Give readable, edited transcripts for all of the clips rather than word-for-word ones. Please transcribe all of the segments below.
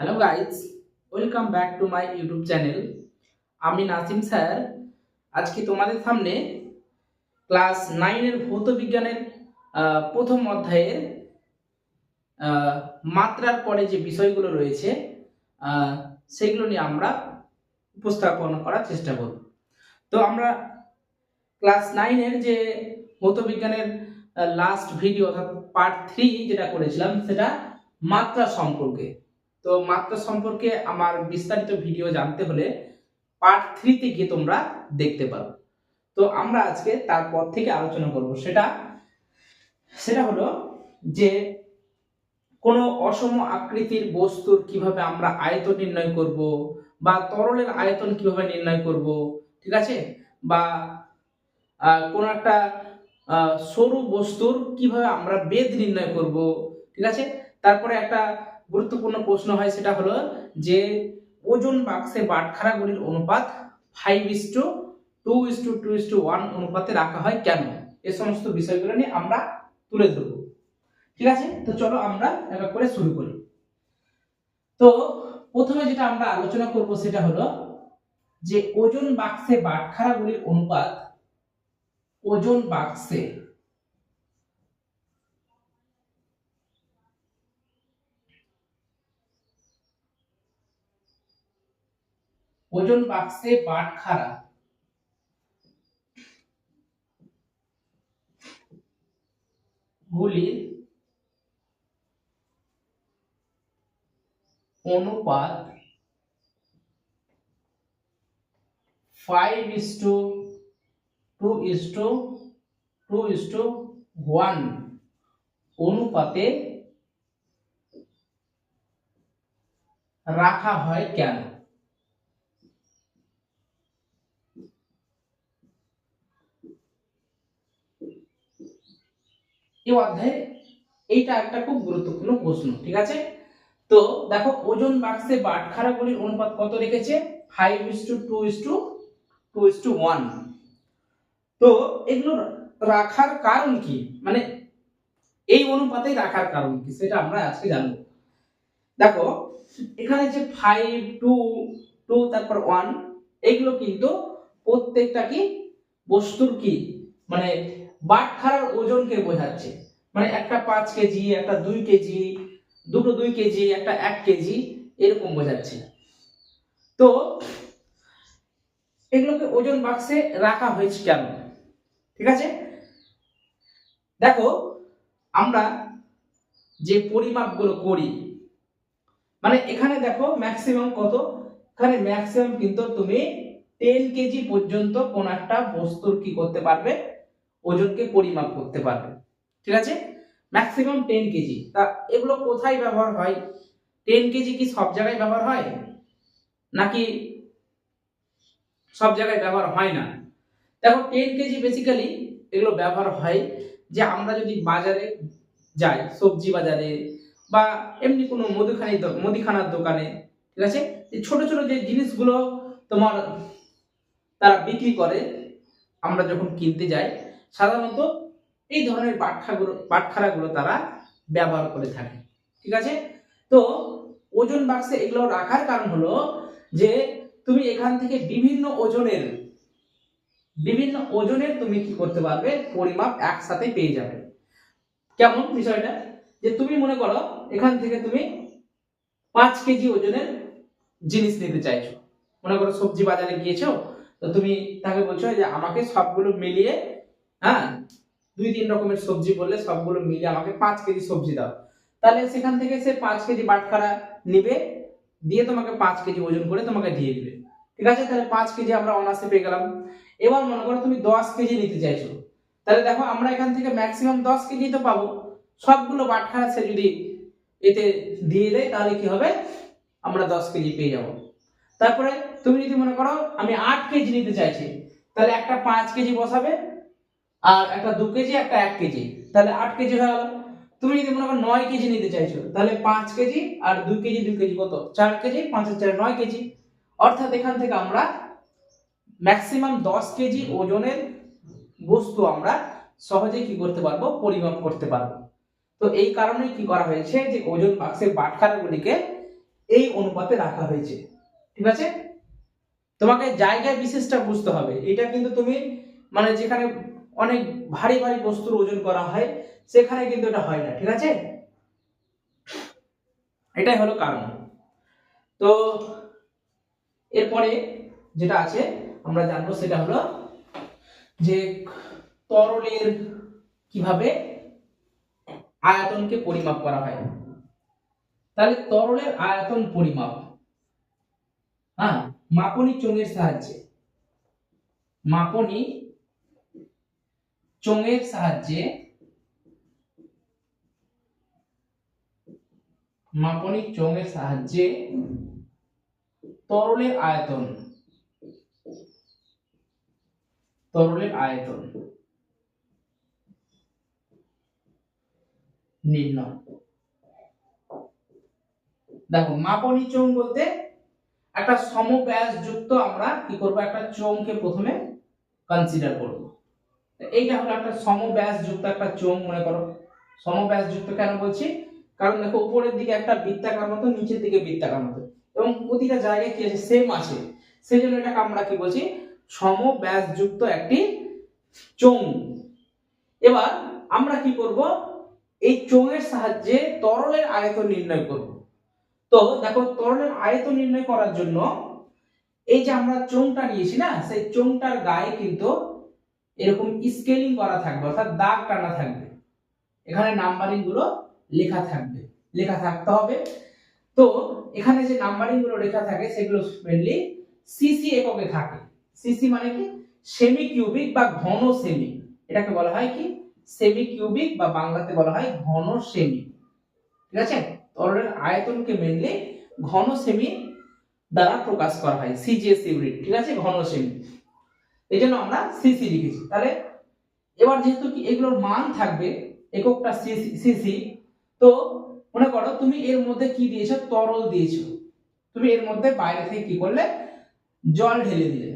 Hello guys, welcome back to my YouTube channel. আমি Nasim sir. আজকে তোমাদের সামনে ক্লাস 9-এর ভৌত বিজ্ঞানের প্রথম অধ্যায়ের মাত্রার পরে যে বিষয়গুলো রয়েছে আহ, সেগুলো নিয়ে আমরা উপস্থাপন করার চেষ্টা করব। তো আমরা ক্লাস 9-এর যে ভৌত বিজ্ঞানের লাস্ট ভিডিও অর্থাৎ পার্ট 3 যেটা করেছিলাম সেটা মাত্রা সম্পর্কে। তো মাত্রা সম্পর্কে আমার বিস্তারিত ভিডিও জানতে হলে পার্ট 3-তে গিয়ে তোমরা দেখতে পারো। তো আমরা আজকে তারপর থেকে আলোচনা করব সেটা সেটা হলো যে কোনো অসম আকৃতির বস্তুর কিভাবে আমরা আয়তন নির্ণয় করব, বা তরলের আয়তন কিভাবে নির্ণয় করব, ঠিক আছে, বা কোনো একটা সরু বস্তুর কিভাবে আমরা বেধ নির্ণয় করব, ঠিক আছে। তারপরে একটা গুরুত্বপূর্ণ প্রশ্ন হয়, সেটা হলো যে ওজন বাক্সে বাটখারাগুলির অনুপাত 5:2:2:1 অনুপাতে রাখা হয় কেন, এই সমস্ত বিষয়গুলো নিয়ে আমরা তুলে ধরব। ঠিক আছে, তো চলো আমরা এক এক করে শুরু করি। তো প্রথমে যেটা আমরা আলোচনা করব সেটা হলো যে ওজন বাক্সে বাটখারাগুলির অনুপাত। ওজন বাক্সে ওজন বাক্সে বাটখারা গুলির অনুপাত 5:2:2:1 অনুপাতে রাখা হয় কেন। এই অধ্যায়ে এইটা একটা খুব গুরুত্বপূর্ণ প্রশ্ন, ঠিক আছে। তো দেখো ওজন বাক্সে বাটখারাগুলির অনুপাত কত রেখেছে, 5:2:2:1। তো এগুলো রাখার কারণ কি, মানে এই অনুপাতে রাখার কারণ কি সেটা আমরা আজকে জানবো। দেখো এখানে যে 5:2:2 তারপর 1 এগুলো কিন্তু প্রত্যেকটা কি বস্তুর কি মানে বাটখারার ওজনকে বোঝাচ্ছে। মানে একটা 5 কেজি, একটা 2 কেজি, দুটো 2 কেজি, একটা 1 কেজি, এরকম বোঝাচ্ছে। তো এগুলোকে ওজন বাক্সে রাখা হয়েছে কেন, ঠিক আছে। দেখো আমরা যে পরিমাপগুলো করি, মানে এখানে দেখো ম্যাক্সিমাম কত, এখানে ম্যাক্সিমাম কিন্তু তুমি 10 কেজি পর্যন্ত কোন একটা বস্তুর কি করতে পারবে, ওজনকে পরিমাপ করতে পারবে, ঠিক আছে। Maximum 10 KG. তা এগুলো কোথায় ব্যবহার হয়, 10 কেজি কি সব জায়গায় ব্যবহার হয় নাকি সব জায়গায় ব্যবহার হয় না। দেখো 10 কেজি বেসিক্যালি এগুলো ব্যবহার হয় যে আমরা যদি বাজারে যাই, সবজি বাজারে বা এমনি কোনো মুদিখানার দোকানে, ঠিক আছে, এই ছোট ছোট যে জিনিসগুলো তোমার তারা বিক্রি করে, আমরা যখন কিনতে যাই সাধারণত এই ধরনের বাটখারাগুলো তারা ব্যবহার করে থাকে, ঠিক আছে। তো ওজন বাক্সে এগুলো রাখার কারণ হলো যে তুমি এখান থেকে বিভিন্ন ওজনের তুমি কি করতে পারবে, পরিমাপ একসাথে পেয়ে যাবে। কেমন বিষয়টা, যে তুমি মনে করো এখান থেকে তুমি 5 কেজি ওজনের জিনিস নিতে চাইছো, মনে করো সবজি বাজারে গিয়েছো, তো তুমি তাকে বলছো যে আমাকে সবগুলো মিলিয়ে, হ্যাঁ 2-3 রকমের সবজি বললে সবগুলো মিলিয়ে আমাকে 5 কেজি সবজি দাও। তাহলে সেখান থেকে সে 5 কেজি বাটখারা নিবে, দিয়ে তোমাকে 5 কেজি ওজন করে তোমাকে দিয়ে দিবে, ঠিক আছে। তাহলে 5 কেজি আমরা অনার্সে পেয়ে গেলাম। এবার মনে করো তুমি 10 কেজি নিতে চাইছো, তাহলে দেখো আমরা এখান থেকে ম্যাক্সিমাম 10 কেজি তো পাবো, সবগুলো বাটখারা সে যদি এতে দিয়ে দেয় তাহলে কি হবে, আমরা 10 কেজি পেয়ে যাব। তারপরে তুমি যদি মনে করো আমি 8 কেজি নিতে চাইছি, তাহলে একটা 5 কেজি বসাবে, আর একটা 2 কেজি, একটা 1 কেজি, তাহলে 8 কেজি হয়ে গেল। তুমি যদি মনে করো 9 কেজি নিতে চাইছো, তাহলে 5 কেজি আর 2 কেজি 2 কেজি কত, 4 কেজি, 5 আর 4 9 কেজি। অর্থাৎ এখান থেকে আমরা ম্যাক্সিমাম 10 কেজি ওজনের বস্তু আমরা সহজে কি করতে পারবো, পরিমাপ করতে পারবো। তো এই কারণে কি করা হয়েছে যে ওজন বাক্সের বাটখারাগুলিকে এই অনুপাতে রাখা হয়েছে। ঠিক আছে, তোমাকে জায়গায় বিশেষটা বুঝতে হবে। এটা কিন্তু তুমি মানে যেখানে অনেক ভারী ভারী বস্তুর ওজন করা হয় সেখানে কিন্তু এটা হয় না। ঠিক আছে, এটাই হলো কারণ। তো এরপরে যেটা আছে আমরা জানবো সেটা হলো যে তরলের কিভাবে আয়তনকে পরিমাপ করা হয়। তাহলে তরলের আয়তন পরিমাপ, হ্যাঁ, মাপনী চোঙের সাহায্যে, মাপনী চোঙের সাহায্যে, মাপনী চোঙের সাহায্যে তরলের আয়তন, তরলের আয়তন নির্ণয়। দেখো মাপনী চোঙ বলতে একটা সমব্যাস যুক্ত আমরা কি করব, একটা চোঙকে প্রথমে কনসিডার করব। এইটা হলো একটা সমব্যাস যুক্ত একটা চোঙ। মনে করো সমব্যাস যুক্ত কেন বলছি, কারণ দেখো উপরের দিকে একটা বৃত্তাকার মতো, নিচের দিকে বৃত্তাকার মতো, এবং প্রতিটা জায়গায় কি আছে, সেম আছে। সেই জন্য এটাকে আমরা কি বলছি, সমব্যাস যুক্ত একটি চোঙ। এবার আমরা কি করব, এই চোঙের সাহায্যে তরলের আয়তন নির্ণয় করব। তো দেখো তরলের আয়তন নির্ণয় করার জন্য এই যে আমরা চোঙটা নিয়েছি না, সেই চোঙটার গায়ে কিন্তু এরকম স্কেলিং করা থাকবে, অর্থাৎ দাগ টানা থাকবে, এখানে নাম্বারিং গুলো লেখা থাকবে, লেখা থাকতে হবে। তো এখানে যে নাম্বারিং গুলো লেখা থাকে সেগুলো মেইনলি সিসি এককে থাকে। সিসি মানে কি, সেমি কিউবিক বা ঘন সেমি, এটাকে বলা হয় কি সেমি কিউবিক বা বাংলাতে বলা হয় ঘন সেমি। ঠিক আছে, তরলের আয়তনকে মেইনলি ঘন সেমি দ্বারা প্রকাশ করা হয়, সিজিএস ইউনিট। ঠিক আছে, ঘন সেমি, এই জন্য আমরা সিসি লিখেছি। তাহলে এবার যেহেতু কি এগুলোর মান থাকবে, এককটা সিসি, তো মনে করো তুমি এর মধ্যে কি দিয়েছো, তরল দিয়েছো, তুমি এর মধ্যে বাইরে থেকে কি করলে, জল ঢেলে দিলে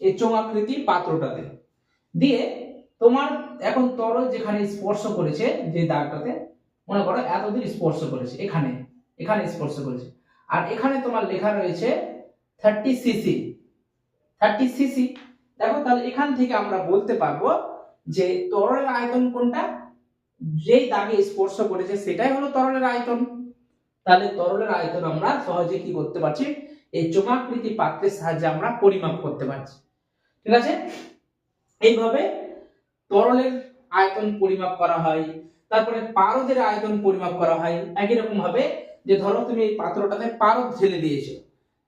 এই চোঙাকৃতির পাত্রটাতে দিয়ে, তোমার এখন তরল যেখানে স্পর্শ করেছে, যে দাগটাতে মনে করো এতদূর স্পর্শ করেছে, এখানে এখানে স্পর্শ করেছে, আর এখানে তোমার লেখা রয়েছে 30 সিসি, 30 সিসি। দেখো তাহলে এখান থেকে আমরা বলতে পারবো যে তরলের আয়তন কোনটা, যেই দাগে স্পর্শ করেছে সেটাই হলো তরলের আয়তন। তাহলে তরলের আয়তন আমরা সহজে কি করতে পারছি, এই চোঙাকৃতি পাত্রের সাহায্যে আমরা পরিমাপ করতে পারছি। ঠিক আছে, এইভাবে তরলের আয়তন পরিমাপ করা হয়। তারপরে পারদের আয়তন পরিমাপ করা হয় একই রকম ভাবে। যে ধরো তুমি এই পাত্রটাতে পারদ ঢেলে দিয়েছো,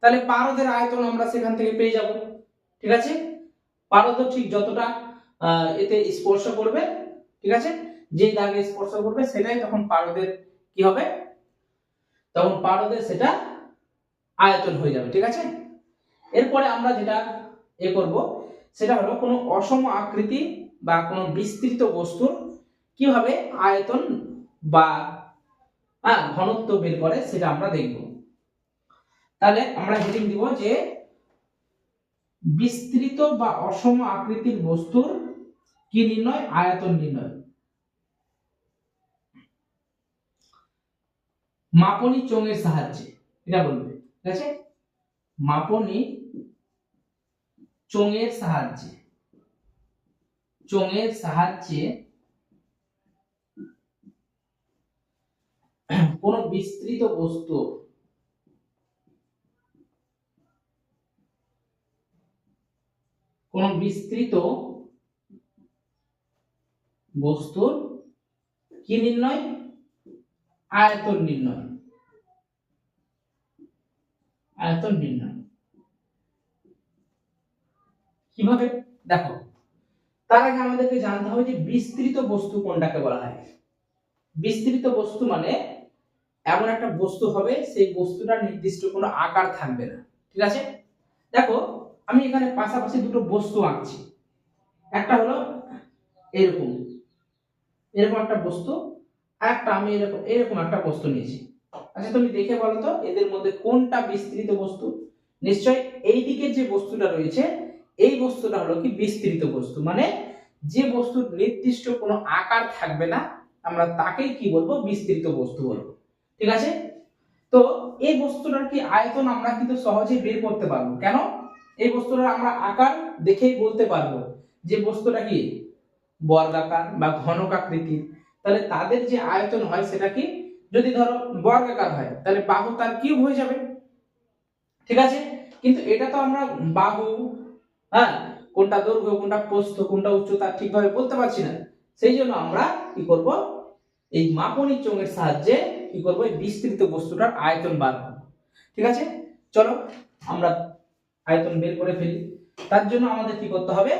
তাহলে পারদের আয়তন আমরা সেখান থেকে পেয়ে যাব। ঠিক আছে, পারদ ঠিক যতটা এতে স্পর্শ করবে, ঠিক আছে, যে দাগে স্পর্শ করবে সেটাই তখন পারদের কি হবে, তখন পারদের সেটা আয়তন হয়ে যাবে। ঠিক আছে, এরপরে আমরা যেটা করব সেটা হলো কোনো অসম আকৃতি বা কোনো বিস্তৃত বস্তুর কিভাবে আয়তন বা ঘনত্ব বের করে সেটা আমরা দেখব। তাহলে আমরা হেডিং দিব যে বিস্তৃত বা অসম আকৃতির বস্তুর কি নির্ণয়, আয়তন নির্ণয়। মাপনী চোঙের সাহায্যে, এটা বলবে। ঠিক আছে, মাপনী চোঙের সাহায্যে, চোঙের সাহায্যে কোন বিস্তৃত বস্তু, কোন বিস্তৃত বস্তুর কি নির্ণয়, আয়তন নির্ণয়, আয়তন নির্ণয়। কিভাবে দেখো, তার আগে আমাদেরকে জানতে হবে যে বিস্তৃত বস্তু কোনটাকে বলা হয়। বিস্তৃত বস্তু মানে এমন একটা বস্তু হবে সেই বস্তুটার নির্দিষ্ট কোনো আকার থাকবে না। ঠিক আছে, দেখো আমি এখানে পাশাপাশি দুটো বস্তু আঁকছি, একটা হলো এরকম এরকম একটা বস্তু, আর একটা আমি এরকম এরকম একটা বস্তু নিয়েছি। আচ্ছা তুমি দেখে বলো তো এদের মধ্যে কোনটা বিস্তৃত বস্তু। নিশ্চয় এই দিকের যে বস্তুটা রয়েছে এই বস্তুটা হলো কি বিস্তৃত বস্তু, মানে যে বস্তুর নির্দিষ্ট কোনো আকার থাকবে না আমরা তাকেই কি বলবো, বিস্তৃত বস্তু বলবো। ঠিক আছে, তো এই বস্তুটার কি আয়তন আমরা কিন্তু সহজেই বের করতে পারবো। কেন? এই বস্তুটার আমরা আকার দেখেই বলতে পারবো যে বস্তুটা কি বর্গাকার বা ঘনকাকৃতির। তাহলে তাদের যে আয়তন হয় সেটা কি, যদি ধরো বর্গাকার হয় তাহলে বাহু তার কিউব হয়ে যাবে, ঠিক আছে। কিন্তু এটা তো আমরা বাহু, হ্যাঁ, কোনটা দৈর্ঘ্য কোনটা প্রস্থ কোনটা উচ্চতা ঠিকভাবে বলতে পারছি না। সেই জন্য আমরা কি করব, এই মাপনী চোঙের সাহায্যে কি করব, এই বিস্তৃত বস্তুটার আয়তন বার করব। ঠিক আছে, চলো আমরা আয়তন বের করে ফেলি। তার জন্য আমাদের কি করতে হবে,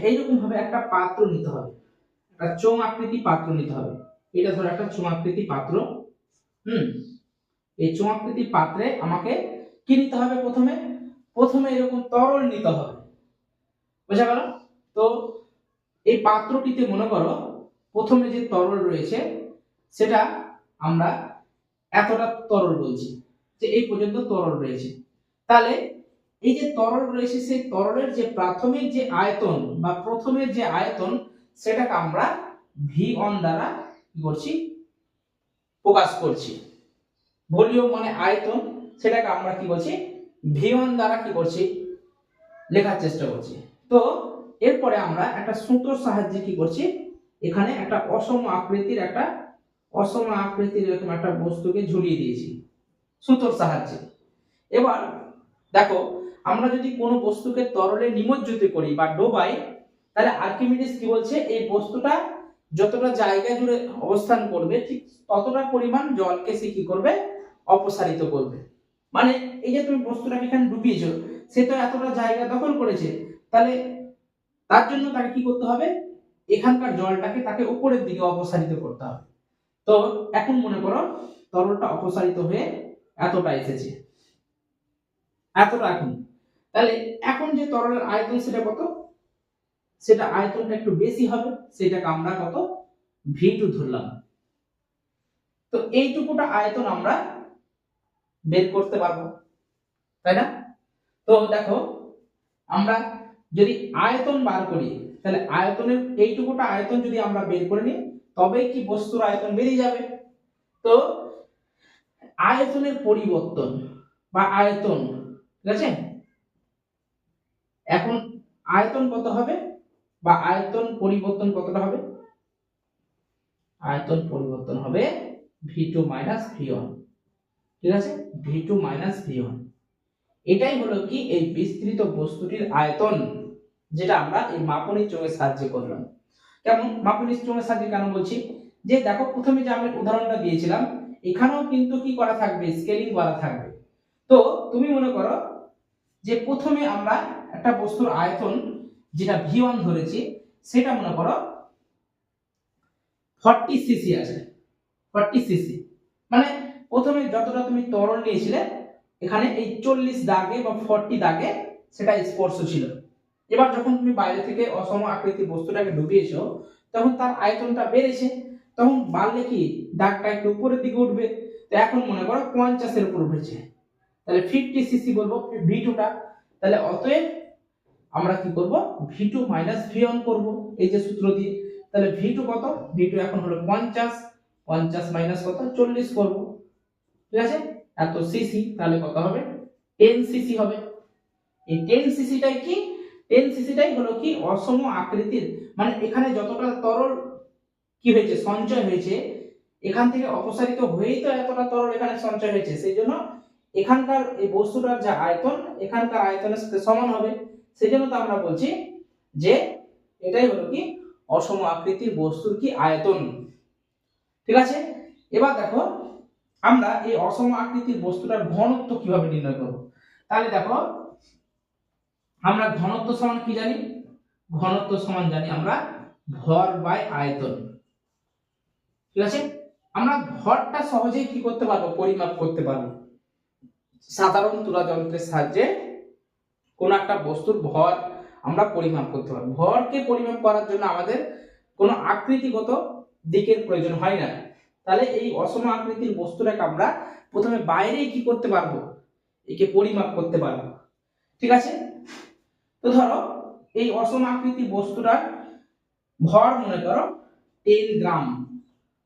এইরকম ভাবে একটা পাত্র নিতে হবে, একটা চোঙ আকৃতি পাত্র নিতে হবে। এটা ধরো একটা চোঙ আকৃতি পাত্র। এই চোঙ আকৃতি পাত্রে আমাকে কি নিতে হবে, প্রথমে এরকম তরল নিতে হবে, বুঝা গেল? তো এই পাত্রটিতে মনে করো প্রথমে যে তরল রয়েছে সেটা আমরা এতটা তরল বলছি, যে এই পর্যন্ত তরল রয়েছে। তাহলে এই যে তরল রয়েছে সেই তরলের যে প্রাথমিক যে আয়তন বা প্রথমের যে আয়তন সেটাকে আমরা V1 দ্বারা কি করছি, প্রকাশ করছি। ভলিউম মানে আয়তন, সেটাকে আমরা কি করছি, V1 দ্বারা কি করছি, লেখার চেষ্টা করছি। তো এরপরে আমরা একটা সুতোর সাহায্যে কি করছি, এখানে একটা অসম আকৃতির এরকম একটা বস্তুকে ঝুলিয়ে দিয়েছি সুতোর সাহায্যে। এবার দেখো, আমরা যদি কোনো বস্তুকে তরলে নিমজ্জিত করি বা ডোবাই, তাহলে আর্কিমিডিস কি বলছে, এই বস্তুটা যতটা জায়গা জুড়ে অবস্থান করবে ঠিক ততটা পরিমাণ জলকে সে কি করবে, অপসারিত করবে। মানে এই যে তুমি বস্তুটাকে এখানে ডুবিয়েছো, সে তো এতটা জায়গা দখল করেছে, তাহলে তার জন্য তাকে কি করতে হবে, এখানকার জলটাকে তাকে উপরের দিকে অপসারিত করতে হবে। তো এখন মনে করো তরলটা অপসারিত হয়ে এতটা এসেছে, এতটা। এখন তাহলে এখন যে তরলের আয়তন সেটা কত, সেটা আয়তনটা একটু বেশি হবে, সেটাকে আমরা কত, V2 ধরলাম। তো এইটুকুটা আয়তন আমরা বের করতে পারবো, তাই না? তো দেখো, আমরা যদি আয়তন বার করি তাহলে আয়তনের এইটুকুটা আয়তন যদি আমরা বের করে নিই তবেই কি বস্তুর আয়তন বেরিয়ে যাবে। তো আয়তনের পরিবর্তন বা আয়তন, ঠিক আছে, এখন আয়তন কত হবে বা আয়তন পরিবর্তন কতটা হবে, আয়তন পরিবর্তন হবে V2 V1, ঠিক আছে, V2 V1। এটাই হলো কি এই বিস্তৃত বস্তুটির আয়তন, যেটা আমরা এই মাপনী চোঙের সাহায্যে করলাম। কেমন মাপনী চোঙের সাহায্যে কেন বলছি, যে দেখো প্রথমে যে আমি উদাহরণটা দিয়েছিলাম এখানেও কিন্তু কি করা থাকবে, স্কেলিং করা থাকবে। তো তুমি মনে করো যে প্রথমে আমরা একটা বস্তুর আয়তন যেটা V1 ধরেছি, সেটা মনে করো 40 সিসি আছে, 40 সিসি। মানে প্রথমে যতটা তুমি তরল নিয়েছিলে এখানে এই 40 দাগে বা 40 দাগে সেটা স্পর্শ ছিল। এবার যখন তুমি বাইরে থেকে অসম আকৃতির বস্তুটাকে ডুবিয়েছো তখন তার আয়তনটা বেড়েছে, তখন বাড়লে কি দাগটা একটু উপরের দিকে উঠবে। তো এখন মনে করো 50 এর উপর উঠেছে, তাহলে 50 সিসি বলবো V2 টা। তাহলে অতএব আমরা কি করব, V2 V1 করব এই যে সূত্র দিয়ে। তাহলে V2 কত, V2 এখন হলো 50, 50 মাইনাস কত 40 করব, ঠিক আছে, এত সিসি। তাহলে কত হবে, 10 সিসি হবে। এই 10 সিসিটাই কি, 10 সিসিটাই হলো কি অসম আকৃতির, মানে এখানে যতটা তরল কি হয়েছে, সঞ্চয় হয়েছে, এখান থেকে অপসারিত হয়েই তো এতটা তরল এখানে সঞ্চয় হয়েছে, সেই জন্য এখানকার এই বস্তুটার যে আয়তন এখানকার আয়তনের সাথে সমান হবে। সেই জন্য তো আমরা বলছি যে এটাই হলো কি অসম আকৃতির বস্তুর কি আয়তন, ঠিক আছে। এবার দেখো আমরা এই অসম আকৃতির বস্তুটার ঘনত্ব কিভাবে নির্ণয় করব। তাহলে দেখো আমরা ঘনত্ব সমান কি জানি, ঘনত্ব সমান জানি আমরা ভর বাই আয়তন, ঠিক আছে। আমরা ভরটা সহজেই কি করতে পারবো, পরিমাপ করতে পারবো। সাধারণ তুলা যন্ত্রের সাহায্যে কোন একটা বস্তুর ভর আমরা পরিমাপ করতে পারবো। ভরকে পরিমাপ করার জন্য আমাদের কোনো আকৃতিগত দিকের প্রয়োজন হয় না। তাহলে এই অসম আকৃতির বস্তুটাকে আমরা প্রথমে বাইরেই কি করতে পারবো, একে পরিমাপ করতে পারবো, ঠিক আছে। তো ধরো এই অসম আকৃতির বস্তুটার ভর মনে করো 10 গ্রাম,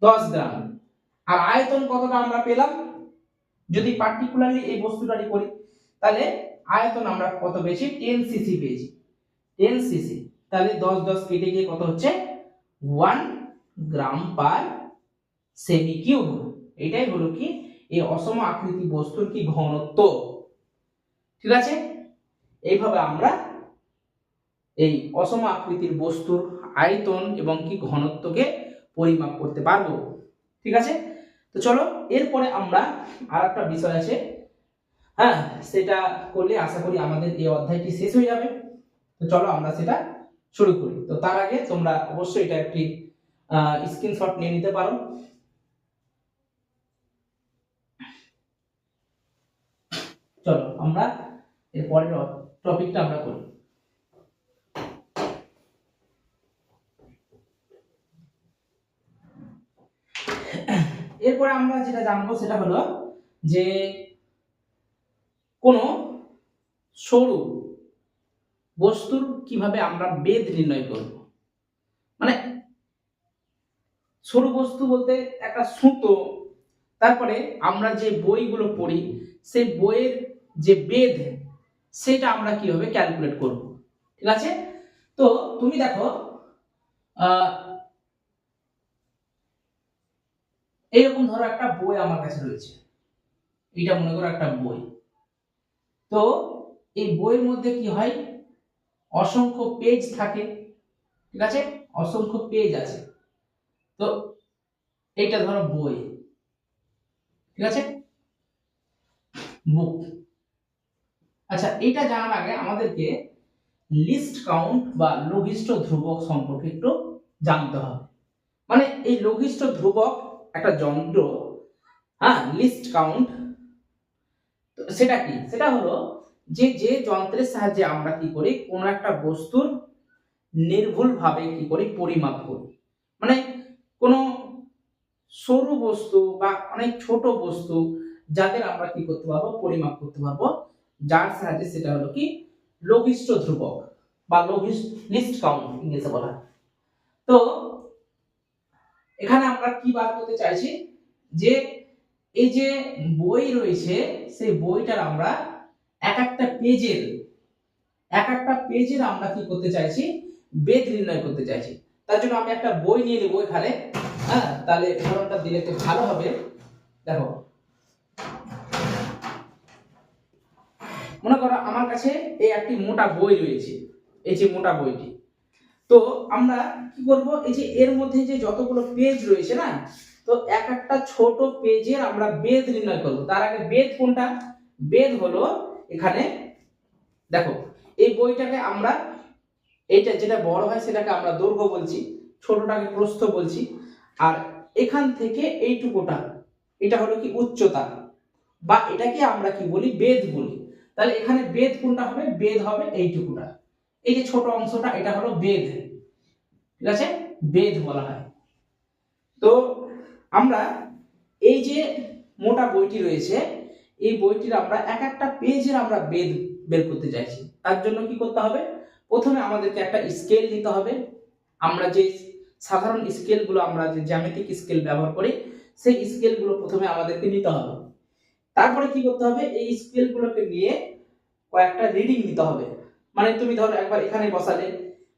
10 গ্রাম। আর আয়তন কতটা আমরা পেলাম, যদি পার্টিকুলারলি এই বস্তুটারই করি তাহলে আয়তন আমরা কত পেয়েছি 10 সিসি পেয়েছি, 10 সিসি। তাহলে 10 10 কেটে গিয়ে কত হচ্ছে 1 গ্রাম পার সেমি কিউব। এটাই হলো কি এই অসম আকৃতি বস্তুর কি ঘনত্ব। ঠিক আছে, এইভাবে আমরা এই অসম আকৃতির বস্তুর আয়তন এবং কি ঘনত্বকে পরিমাপ করতে পারবো। ঠিক আছে, তো চলো এরপরে আমরা আর একটা বিষয় আছে, হ্যাঁ সেটা করলে আশা করি আমাদের এই অধ্যায়টি শেষ হয়ে যাবে। তো চলো আমরা সেটা শুরু করি। তো তার আগে তোমরা অবশ্যই এটা একটি স্ক্রিনশট নিয়ে নিতে পারো। চলো আমরা এর পরের টপিকটা আমরা করি। এরপরে আমরা যেটা জানবো সেটা হলো যে কোন সরু বস্তুর কিভাবে আমরা বেধ নির্ণয় করব। মানে সরু বস্তু বলতে একটা সুতো, তারপরে আমরা যে বইগুলো পড়ি সেই বইয়ের যে বেধ সেটা আমরা কিভাবে ক্যালকুলেট করব। ঠিক আছে, তো তুমি দেখো এইরকম ধরো একটা বই আমার কাছে রয়েছে, এটা মনে করো একটা বই। তো এই বইয়ের মধ্যে কি হয় অসংখ্য পেজ থাকে। ঠিক আছে, অসংখ্য পেজ আছে। তো এইটা ধরো বই, ঠিক আছে, বুক। আচ্ছা, এটা জানার আগে আমাদেরকে লিস্ট কাউন্ট বা লঘিষ্ঠ ধ্রুবক সম্পর্কে একটু জানতে হবে। মানে এই লঘিষ্ঠ ধ্রুবক একটা যন্ত্র, হ্যাঁ লিস্ট কাউন্ট, সেটা কি, সেটা হলো যে যে যন্ত্রের সাহায্যে আমরা কি করি কোন একটা বস্তুর নির্ভুলভাবে কি করি পরিমাপ করি। মানে কোন সরু বস্তু বা অনেক ছোট বস্তু যাদের আমরা কি করতে পারবো পরিমাপ করতে পারবো, যার সাহায্যে সেটা হলো কি লঘিষ্ঠ ধ্রুবক বা লিস্ট কাউন্ট ইংরেজিতে বলা। তো এখানে আমরা কি বার করতে চাইছি যে এই যে বই রয়েছে সেই বইটার আমরা এক একটা পেজের আমরা কি করতে চাইছি বেধ নির্ণয় করতে চাইছি। তার জন্য আমি একটা বই নিয়ে নেব এখানে, হ্যাঁ তাহলে উদাহরণটা দিলে একটু ভালো হবে। দেখো মনে করো আমার কাছে এই একটি মোটা বই রয়েছে, এই যে মোটা বইটি। তো আমরা কি করব এই যে এর মধ্যে যে যতগুলো পেজ রয়েছে না, তো এক একটা ছোট পেজের আমরা বেধ নির্ণয় করব। তার আগে বেধ কোনটা, বেধ হলো এখানে দেখো এই বইটাকে আমরা এইটা যেটা বড় হয় সেটাকে আমরা দৈর্ঘ্য বলছি, ছোটটাকে প্রস্থ বলছি, আর এখান থেকে এইটুকুটা এটা হলো কি উচ্চতা, বা এটাকে আমরা কি বলি বেধ বলি। তাহলে এখানে বেধ কোনটা হবে, বেধ হবে এইটুকুটা, এই যে ছোট অংশটা এটা হলো বেধ। ঠিক আছে, বেধ বলা হয়। তো আমরা এই যে মোটা বইটি রয়েছে এই বইটির আমরা এক একটা পেজের আমরা বেধ বের করতে চাইছি। তার জন্য কি করতে হবে, প্রথমে আমাদেরকে একটা স্কেল নিতে হবে। আমরা যে সাধারণ স্কেলগুলো আমরা যে জ্যামিতিক স্কেল ব্যবহার করি সেই স্কেলগুলো প্রথমে আমাদেরকে নিতে হবে। তারপরে কি করতে হবে, এই স্কেলগুলোকে নিয়ে কয়েকটা রিডিং নিতে হবে। মানে তুমি ধরো একবার এখানে বসালে,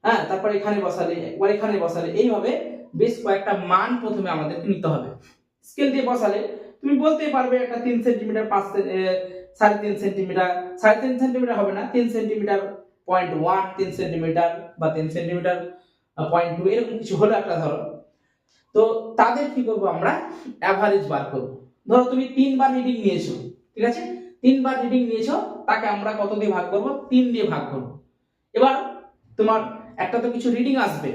হ্যাঁ তারপর এখানে বসালে, একবার এখানে বসালে, এইভাবে বেশ কয়েকটা মান প্রথমে আমাদেরকে নিতে হবে। স্কেল দিয়ে বসালে তুমি বলতেই পারবে একটা 3 সেন্টিমিটার 3.5 সেন্টিমিটার, 3.5 সেন্টিমিটার হবে না, 3 সেন্টিমিটার 0.1, 3 সেন্টিমিটার বা 3 সেন্টিমিটার 0.2 এরকম কিছু হলো একটা ধরো। তো তাদের কি করব আমরা অ্যাভারেজ বার করব। ধরো তুমি 3 বার রিডিং নিয়েছো, ঠিক আছে, 3 বার রিডিং নিয়েছো, তাকে আমরা কত দিয়ে ভাগ করব, 3 দিয়ে ভাগ করব। এবার তোমার একটা তো কিছু রিডিং আসবে,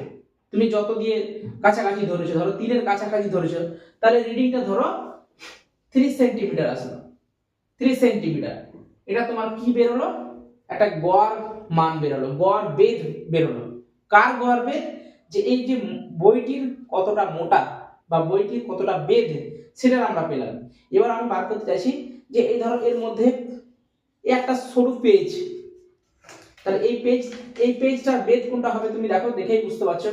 তুমি যত দিয়ে কাছাকাছি ধরেছো, ধরো 3 এর কাছাকাছি ধরেছো, তাহলে রিডিংটা ধরো 3 সেন্টিমিটার আসলো, 3 সেন্টিমিটার। এটা তোমার কি বেরোলো, একটা গড় মান বেরোলো, গড় বেধ বেরোলো। কার গড় বেধ, যে এই যে বইটির কতটা মোটা বা বইটির কতটা বেধ সেটা আমরা পেলাম। এবার আমি বার করতে চাইছি যে এই ধরো এর মধ্যে একটা সরু পেজ, তাহলে এই পেজটার বেধ কোনটা হবে, তুমি দেখো দেখেই বুঝতে পারছো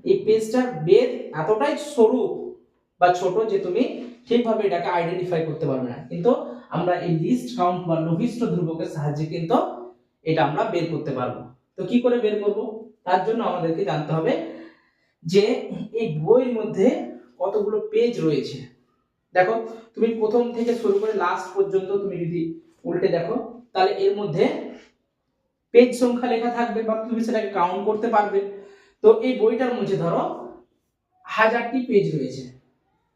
এই পেজটার বেধ এতটাই সরু বা ছোট যে তুমি সেইভাবে এটাকে আইডেন্টিফাই করতে পারবে না, কিন্তু আমরা এই লিস্ট কাউন্ট বা লঘিষ্ঠ ধ্রুবকের সাহায্যে কিন্তু এটা আমরা বের করতে পারবো। তো কি করে বের করব? তার জন্য আমাদেরকে জানতে হবে যে এই বইয়ের মধ্যে কতগুলো পেজ রয়েছে। দেখো, তুমি প্রথম থেকে শুরু করে লাস্ট পর্যন্ত তুমি যদি উল্টে দেখো, তাহলে এর মধ্যে পেজ সংখ্যা লেখা থাকবে বা তুমি সেটাকে কাউন্ট করতে পারবে। তো এই বইটার মধ্যে ধরো 1000টি পেজ রয়েছে,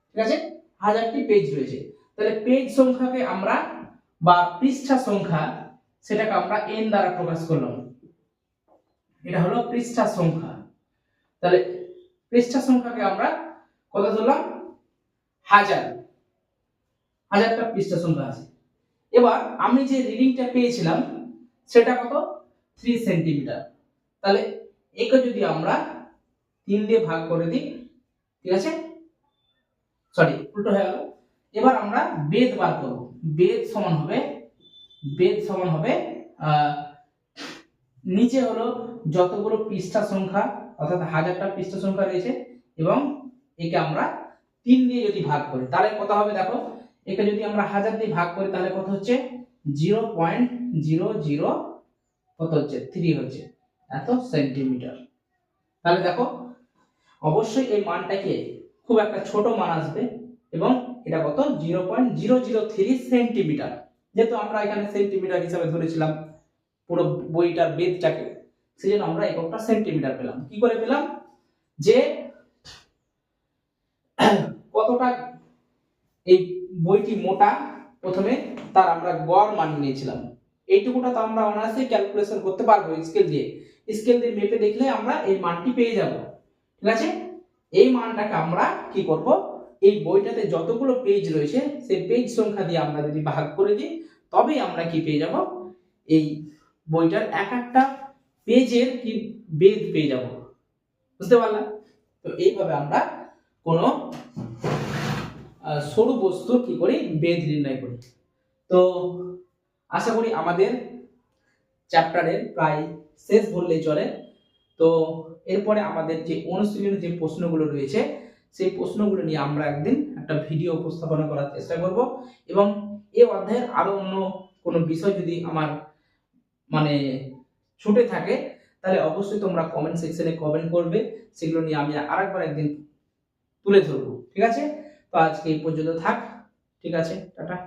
ঠিক আছে, 1000টি পেজ রয়েছে। তাহলে পেজ সংখ্যাকে আমরা বা পৃষ্ঠা সংখ্যা সেটাকে আমরা n দ্বারা প্রকাশ করলাম, এটা হলো পৃষ্ঠা সংখ্যা। তাহলে পৃষ্ঠা সংখ্যাকে আমরা কত ধরলাম? 1000টা পৃষ্ঠা সংখ্যা আছে। এবার আমি যে রিডিংটা পেয়েছিলাম সেটা কত? 3 সেন্টিমিটার। তাহলে একে যদি আমরা 3 দিয়ে ভাগ করে দিই, ঠিক আছে, সরি উল্টো হয়ে গেল। এবার আমরা বেধ বার করব। বেধ সমান হবে নিচে হলো যতগুলো পৃষ্ঠা সংখ্যা, অর্থাৎ 1000টা পৃষ্ঠা সংখ্যা রয়েছে, এবং একে আমরা 3 দিয়ে যদি ভাগ করি তাহলে কত হবে? দেখো, একে যদি আমরা 1000 দিয়ে ভাগ করি তাহলে কত হচ্ছে? 0.00 কত হচ্ছে? 3 হচ্ছে, এত সেন্টিমিটার। তাহলে দেখো, অবশ্যই এই মানটাকে খুব একটা ছোট মান আসবে, এবং এটা কত? 0.003 সেন্টিমিটার। যেহেতু আমরা এখানে সেন্টিমিটার হিসাবে ধরেছিলাম পুরো বইটার বেধটাকে, সেজন্য আমরা এককটা সেন্টিমিটার পেলাম। কি করে পেলাম? যে কতটা এই বইটি মোটা প্রথমে তার আমরা গড় মান নিয়েছিলাম, এইটুকুটা তো আমরা অনায়াসে ক্যালকুলেশন করতে পারবো স্কেল দিয়ে মেপে দেখলে আমরা এই মানটি পেয়ে যাব, ঠিক আছে। এই মানটাকে আমরা কি করব? এই বইটাতে যতগুলো পেজ রয়েছে সেই পেজ সংখ্যা দিয়ে আমরা যদি ভাগ করে দিই তবেই আমরা কি পেয়ে যাব? এই বইটার এক একটা পেজের কি বেধ পেয়ে যাব, বুঝতে পারলাম? তো এইভাবে আমরা কোন সরু বস্তু কি করি? বেধ নির্ণয় করি। তো আশা করি আমাদের চ্যাপ্টারের প্রায় শেষ বললেই চলে। তো এরপরে আমাদের যে অনুশীলনের যে প্রশ্নগুলো রয়েছে সেই প্রশ্নগুলো নিয়ে আমরা একদিন একটা ভিডিও উপস্থাপনা করার চেষ্টা করব, এবং এই অধ্যায়ের আরো অন্য কোনো বিষয় যদি আমার মানে ছুটে থাকে তাহলে অবশ্যই তোমরা কমেন্ট সেকশনে কমেন্ট করবে, সেগুলো নিয়ে আমি আরেকবার একদিন তুলে ধরবো, ঠিক আছে। তো আজকে এই পর্যন্ত থাক, ঠিক আছে, টাটা।